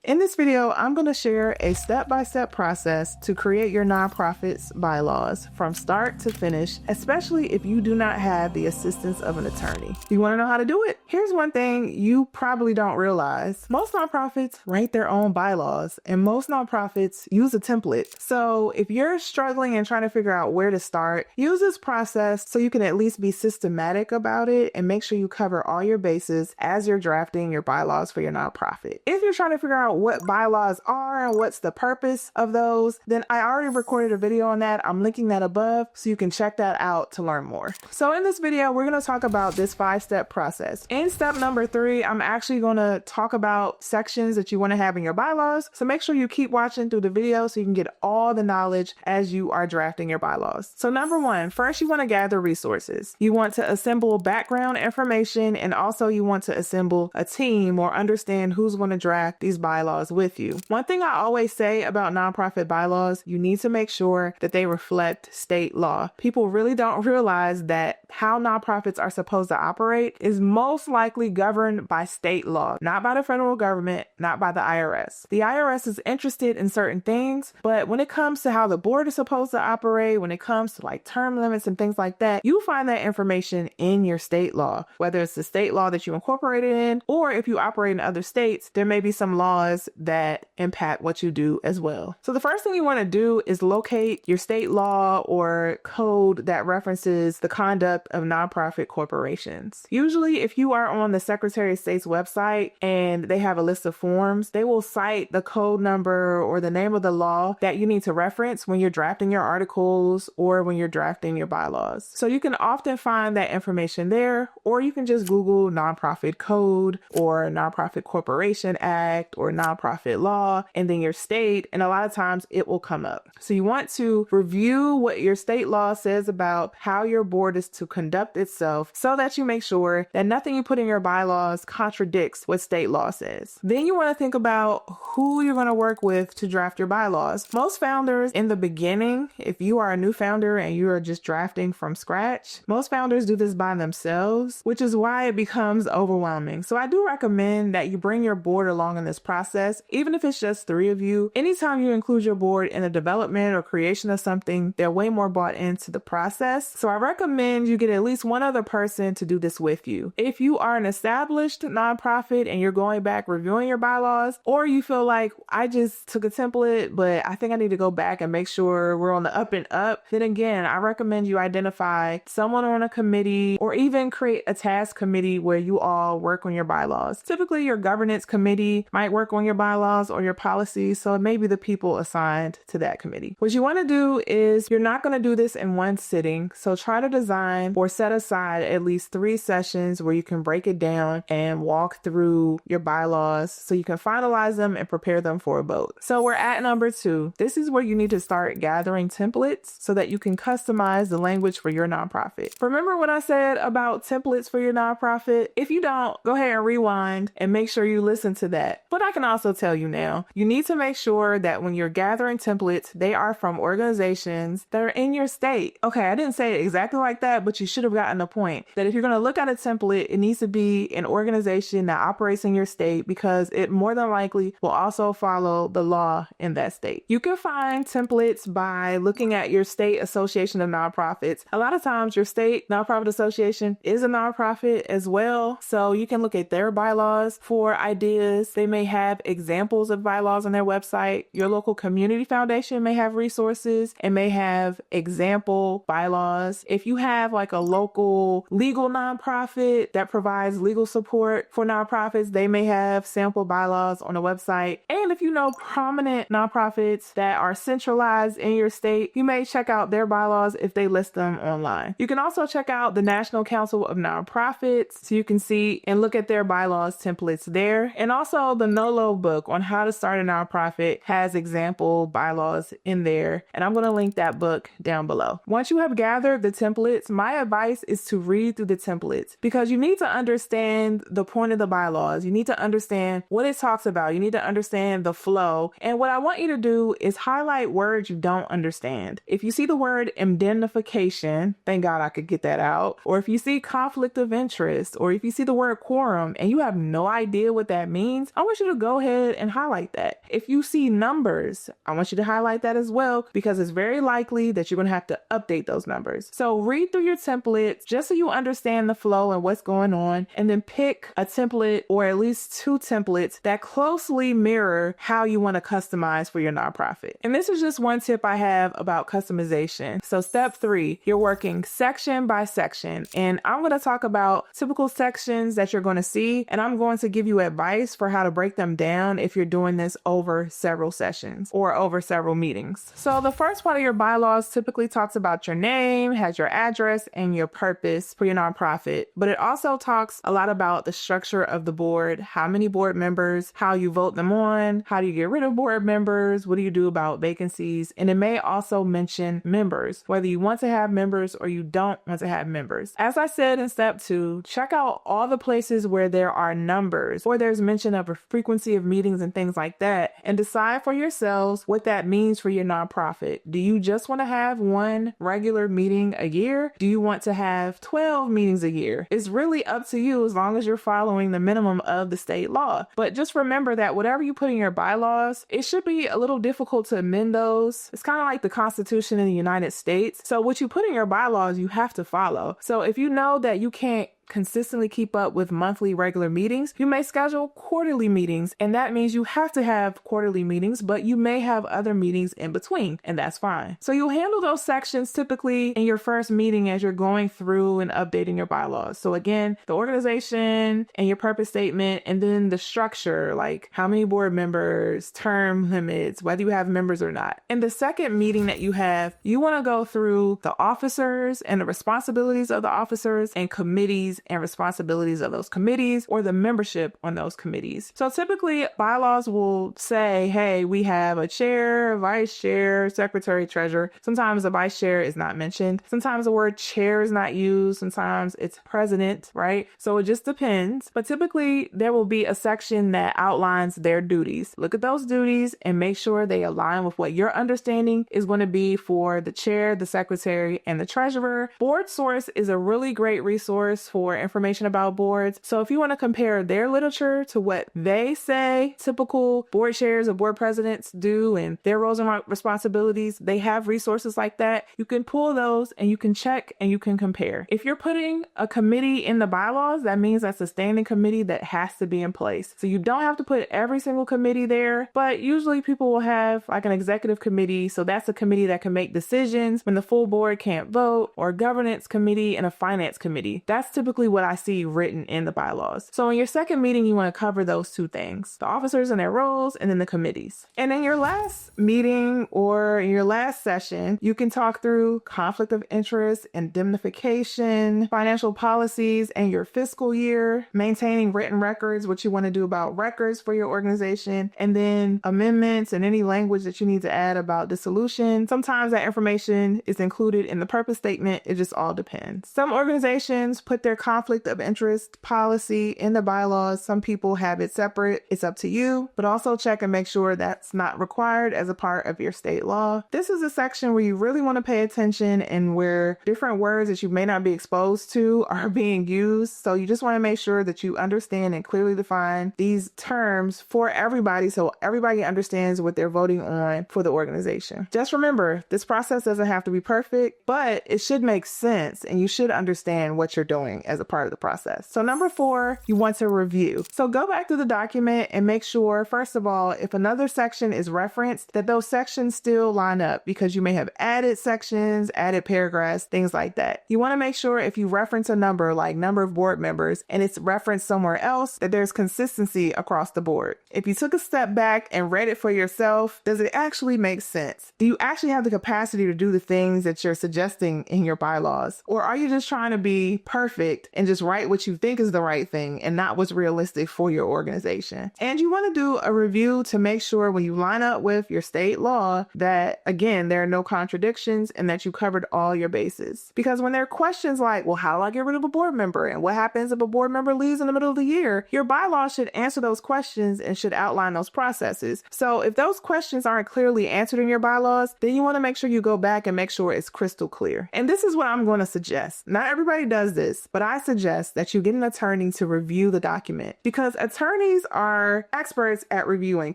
In this video, I'm going to share a step-by-step process to create your nonprofit's bylaws from start to finish, especially if you do not have the assistance of an attorney. You want to know how to do it? Here's one thing you probably don't realize. Most nonprofits write their own bylaws, and most nonprofits use a template. So if you're struggling and trying to figure out where to start, use this process so you can at least be systematic about it and make sure you cover all your bases as you're drafting your bylaws for your nonprofit. If you're trying to figure out what bylaws are and what's the purpose of those, then I already recorded a video on that. I'm linking that above so you can check that out to learn more. So in this video, we're going to talk about this 5-step process. In step number 3, I'm actually going to talk about sections that you want to have in your bylaws. So make sure you keep watching through the video so you can get all the knowledge as you are drafting your bylaws. So number 1, first you want to gather resources. You want to assemble background information, and also you want to assemble a team or understand who's going to draft these bylaws with you. One thing I always say about nonprofit bylaws, you need to make sure that they reflect state law. People really don't realize that how nonprofits are supposed to operate is most likely governed by state law, not by the federal government, not by the IRS. The IRS is interested in certain things, but when it comes to how the board is supposed to operate, when it comes to like term limits and things like that, you find that information in your state law, whether it's the state law that you incorporated in, or if you operate in other states, there may be some laws that impact what you do as well. So the first thing you want to do is locate your state law or code that references the conduct of nonprofit corporations. Usually, if you are on the Secretary of State's website and they have a list of forms, they will cite the code number or the name of the law that you need to reference when you're drafting your articles or when you're drafting your bylaws. So you can often find that information there, or you can just Google nonprofit code or nonprofit corporation act or nonprofit law and then your state, and a lot of times it will come up. So you want to review what your state law says about how your board is to conduct itself so that you make sure that nothing you put in your bylaws contradicts what state law says. Then you want to think about who you're going to work with to draft your bylaws. Most founders in the beginning, if you are a new founder and you are just drafting from scratch, most founders do this by themselves, which is why it becomes overwhelming. So I do recommend that you bring your board along in this process, even if it's just 3 of you. Anytime you include your board in the development or creation of something, they're way more bought into the process. So I recommend you get at least one other person to do this with you. If you are an established nonprofit and you're going back reviewing your bylaws, or you feel like I just took a template, but I think I need to go back and make sure we're on the up and up, then again, I recommend you identify someone on a committee or even create a task committee where you all work on your bylaws. Typically, your governance committee might work on your bylaws or your policies, so it may be the people assigned to that committee. What you want to do is, you're not going to do this in one sitting, so try to design or set aside at least 3 sessions where you can break it down and walk through your bylaws so you can finalize them and prepare them for a vote. So we're at number 2. This is where you need to start gathering templates so that you can customize the language for your nonprofit. Remember what I said about templates for your nonprofit? If you don't, go ahead and rewind and make sure you listen to that. But I can also tell you now, you need to make sure that when you're gathering templates, they are from organizations that are in your state. Okay, I didn't say it exactly like that, but you should have gotten the point that if you're going to look at a template, it needs to be an organization that operates in your state, because it more than likely will also follow the law in that state. You can find templates by looking at your state association of nonprofits. A lot of times your state nonprofit association is a nonprofit as well, so you can look at their bylaws for ideas. They may have examples of bylaws on their website. Your local community foundation may have resources and may have example bylaws. If you have like a local legal nonprofit that provides legal support for nonprofits, they may have sample bylaws on the website. And if you know prominent nonprofits that are centralized in your state, you may check out their bylaws if they list them online. You can also check out the National Council of Nonprofits so you can see and look at their bylaws templates there. And also the NOLO book on how to start a nonprofit has example bylaws in there, and I'm going to link that book down below. Once you have gathered the templates, my advice is to read through the templates, because you need to understand the point of the bylaws. You need to understand what it talks about. You need to understand the flow. And what I want you to do is highlight words you don't understand. If you see the word indemnification, thank God I could get that out. Or if you see conflict of interest, or if you see the word quorum and you have no idea what that means, I want you to go ahead and highlight that. If you see numbers, I want you to highlight that as well, because it's very likely that you're going to have to update those numbers. So read through your templates just so you understand the flow and what's going on, and then pick a template or at least two templates that closely mirror how you want to customize for your nonprofit. And this is just one tip I have about customization. So step 3, you're working section by section, and I'm going to talk about typical sections that you're going to see, and I'm going to give you advice for how to break them down if you're doing this over several sessions or over several meetings. So the first part of your bylaws typically talks about your name, has your address, and your purpose for your nonprofit, but it also talks a lot about the structure of the board, how many board members, how you vote them on, how do you get rid of board members, what do you do about vacancies, and it may also mention members, whether you want to have members or you don't want to have members. As I said in step 2, check out all the places where there are numbers or there's mention of a frequency of meetings and things like that, and decide for yourselves what that means for your nonprofit. Do you just want to have one regular meeting a year? Do you want to have 12 meetings a year? It's really up to you as long as you're following the minimum of the state law. But just remember that whatever you put in your bylaws, it should be a little difficult to amend those. It's kind of like the Constitution in the United States. So what you put in your bylaws, you have to follow. So if you know that you can't consistently keep up with monthly regular meetings, you may schedule quarterly meetings, and that means you have to have quarterly meetings, but you may have other meetings in between, and that's fine. So you'll handle those sections typically in your first meeting as you're going through and updating your bylaws. So again, the organization and your purpose statement, and then the structure, like how many board members, term limits, whether you have members or not. In the second meeting that you have, you want to go through the officers and the responsibilities of the officers and committees and responsibilities of those committees, or the membership on those committees. So typically bylaws will say, hey, we have a chair, vice chair, secretary, treasurer. Sometimes the vice chair is not mentioned. Sometimes the word chair is not used. Sometimes it's president, right? So it just depends. But typically there will be a section that outlines their duties. Look at those duties and make sure they align with what your understanding is going to be for the chair, the secretary, and the treasurer. Board Source is a really great resource for information about boards. So if you want to compare their literature to what they say typical board chairs or board presidents do and their roles and responsibilities, they have resources like that. You can pull those and you can check and you can compare. If you're putting a committee in the bylaws, that means that's a standing committee that has to be in place. So you don't have to put every single committee there, but usually people will have like an executive committee. So that's a committee that can make decisions when the full board can't vote, or a governance committee and a finance committee. That's typically what I see written in the bylaws. So in your second meeting, you want to cover those two things, the officers and their roles, and then the committees. And in your last meeting or in your last session, you can talk through conflict of interest, indemnification, financial policies, and your fiscal year, maintaining written records, what you want to do about records for your organization, and then amendments and any language that you need to add about dissolution. Sometimes that information is included in the purpose statement. It just all depends. Some organizations put their conflict of interest policy in the bylaws. Some people have it separate. It's up to you, but also check and make sure that's not required as a part of your state law. This is a section where you really want to pay attention and where different words that you may not be exposed to are being used. So you just want to make sure that you understand and clearly define these terms for everybody so everybody understands what they're voting on for the organization. Just remember, this process doesn't have to be perfect, but it should make sense and you should understand what you're doing as a part of the process. So number 4, you want to review. So go back to the document and make sure, first of all, if another section is referenced, that those sections still line up, because you may have added sections, added paragraphs, things like that. You want to make sure if you reference a number, like number of board members, and it's referenced somewhere else, that there's consistency across the board. If you took a step back and read it for yourself, does it actually make sense? Do you actually have the capacity to do the things that you're suggesting in your bylaws? Or are you just trying to be perfect perfect and just write what you think is the right thing and not what's realistic for your organization. And you want to do a review to make sure when you line up with your state law that, again, there are no contradictions and that you covered all your bases. Because when there are questions like, well, how do I get rid of a board member? And what happens if a board member leaves in the middle of the year? Your bylaws should answer those questions and should outline those processes. So if those questions aren't clearly answered in your bylaws, then you want to make sure you go back and make sure it's crystal clear. And this is what I'm going to suggest. Not everybody does this, but I suggest that you get an attorney to review the document, because attorneys are experts at reviewing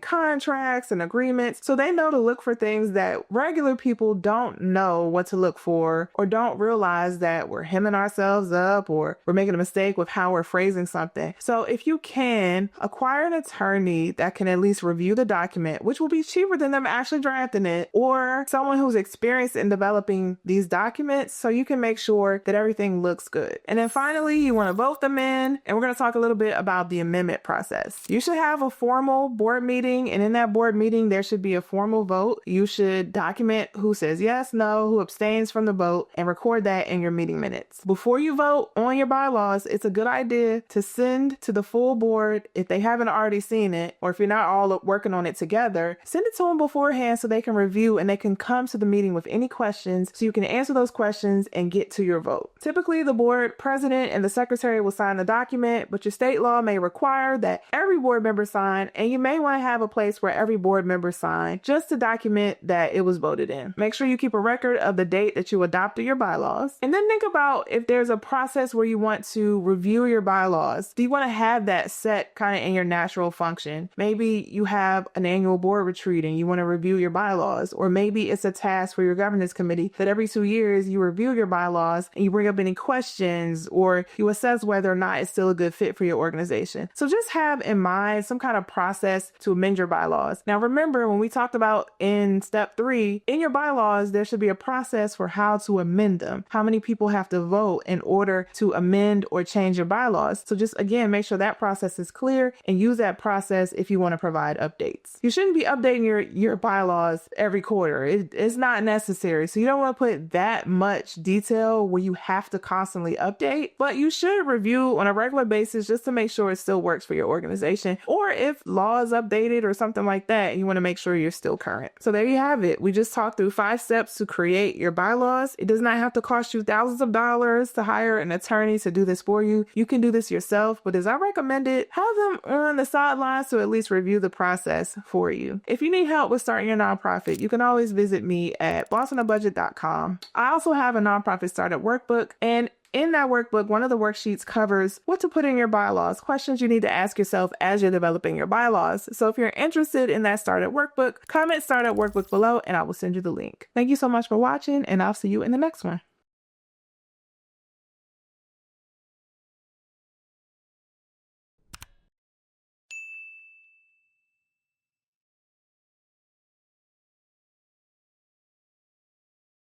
contracts and agreements. So they know to look for things that regular people don't know what to look for, or don't realize that we're hemming ourselves up or we're making a mistake with how we're phrasing something. So if you can acquire an attorney that can at least review the document, which will be cheaper than them actually drafting it, or someone who's experienced in developing these documents, so you can make sure that everything looks good. And then finally, you want to vote them in, and we're going to talk a little bit about the amendment process. You should have a formal board meeting, and in that board meeting, there should be a formal vote. You should document who says yes, no, who abstains from the vote, and record that in your meeting minutes. Before you vote on your bylaws, it's a good idea to send to the full board, if they haven't already seen it, or if you're not all working on it together, send it to them beforehand so they can review and they can come to the meeting with any questions so you can answer those questions and get to your vote. Typically, the board president and the secretary will sign the document, but your state law may require that every board member sign, and you may want to have a place where every board member sign just to document that it was voted in. Make sure you keep a record of the date that you adopted your bylaws, and then think about if there's a process where you want to review your bylaws. Do you want to have that set kind of in your natural function? Maybe you have an annual board retreat and you want to review your bylaws, or maybe it's a task for your governance committee that every 2 years you review your bylaws and you bring up any questions, or you assess whether or not it's still a good fit for your organization. So just have in mind some kind of process to amend your bylaws. Now remember, when we talked about in step 3, in your bylaws, there should be a process for how to amend them. How many people have to vote in order to amend or change your bylaws? So just again, make sure that process is clear and use that process if you want to provide updates. You shouldn't be updating your bylaws every quarter. It's not necessary. So you don't want to put that much detail where you have to constantly update, but you should review on a regular basis just to make sure it still works for your organization. Or if law is updated or something like that, you want to make sure you're still current. So there you have it. We just talked through 5 steps to create your bylaws. It does not have to cost you thousands of dollars to hire an attorney to do this for you. You can do this yourself, but as I recommended, have them on the sidelines to at least review the process for you. If you need help with starting your nonprofit, you can always visit me at bossonabudget.com. I also have a nonprofit startup workbook, and in that workbook, one of the worksheets covers what to put in your bylaws, questions you need to ask yourself as you're developing your bylaws. So if you're interested in that startup workbook, comment startup workbook below and I will send you the link. Thank you so much for watching, and I'll see you in the next one.